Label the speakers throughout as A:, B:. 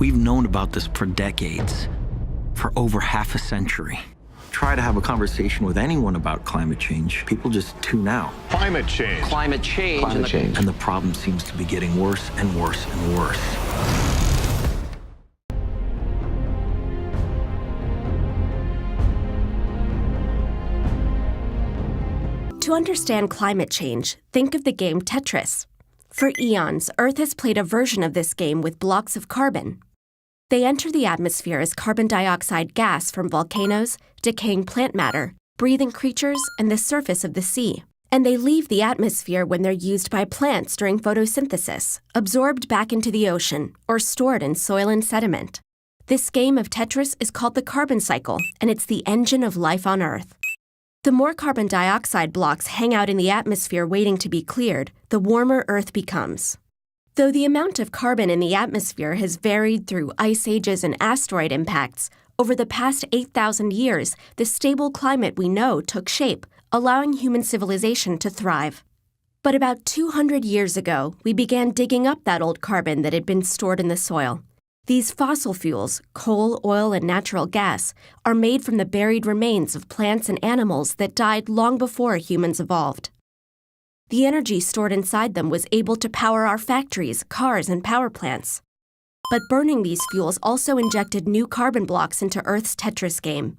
A: We've known about this for decades, for over half a century. Try to have a conversation with anyone about climate change, people just tune out.
B: Climate change.
C: Climate change.
D: Climate change.
A: And the problem seems to be getting worse and worse and worse.
E: To understand climate change, think of the game Tetris. For eons, Earth has played a version of this game with blocks of carbon. They enter the atmosphere as carbon dioxide gas from volcanoes, decaying plant matter, breathing creatures, and the surface of the sea. And they leave the atmosphere when they're used by plants during photosynthesis, absorbed back into the ocean, or stored in soil and sediment. This game of Tetris is called the carbon cycle, and it's the engine of life on Earth. The more carbon dioxide blocks hang out in the atmosphere waiting to be cleared, the warmer Earth becomes. Though the amount of carbon in the atmosphere has varied through ice ages and asteroid impacts, over the past 8,000 years, the stable climate we know took shape, allowing human civilization to thrive. But about 200 years ago, we began digging up that old carbon that had been stored in the soil. These fossil fuels, coal, oil, and natural gas, are made from the buried remains of plants and animals that died long before humans evolved. The energy stored inside them was able to power our factories, cars, and power plants. But burning these fuels also injected new carbon blocks into Earth's Tetris game.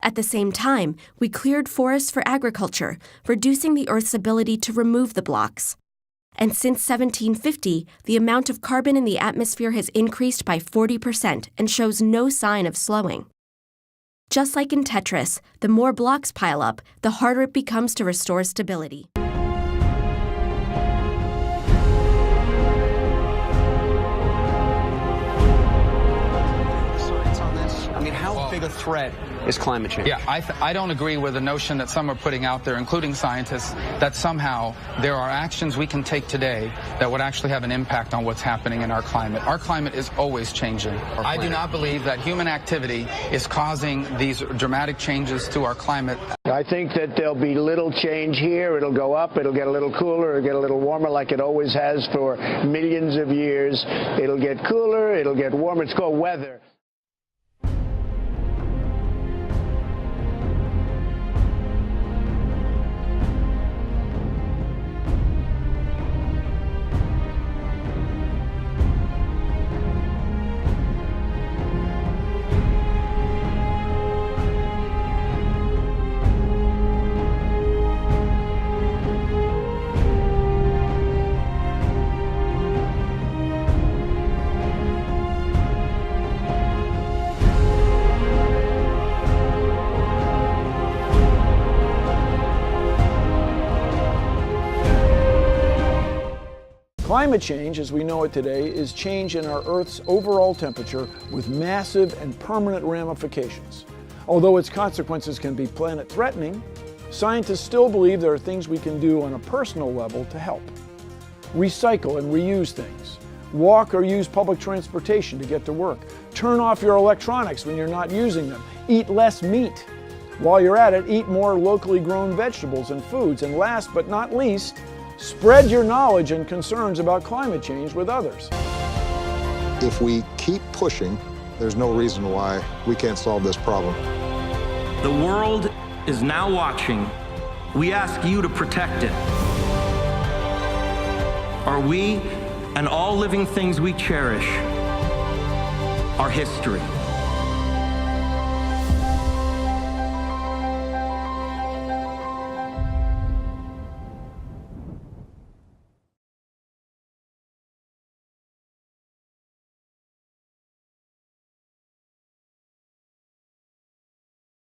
E: At the same time, we cleared forests for agriculture, reducing the Earth's ability to remove the blocks. And since 1750, the amount of carbon in the atmosphere has increased by 40% and shows no sign of slowing. Just like in Tetris, the more blocks pile up, the harder it becomes to restore stability.
C: How big a threat is climate change?
F: Yeah, I don't agree with the notion that some are putting out there, including scientists, that somehow there are actions we can take today that would actually have an impact on what's happening in our climate. Our climate is always changing. I do not believe that human activity is causing these dramatic changes to our climate.
G: I think that there'll be little change here. It'll go up, it'll get a little cooler, it'll get a little warmer like it always has for millions of years. It'll get cooler, it'll get warmer. It's called weather.
H: Climate change, as we know it today, is change in our Earth's overall temperature with massive and permanent ramifications. Although its consequences can be planet-threatening, scientists still believe there are things we can do on a personal level to help. Recycle and reuse things. Walk or use public transportation to get to work. Turn off your electronics when you're not using them. Eat less meat. While you're at it, eat more locally grown vegetables and foods. And last but not least, spread your knowledge and concerns about climate change with others.
I: If we keep pushing, there's no reason why we can't solve this problem.
A: The world is now watching. We ask you to protect it. Are we and all living things we cherish our history?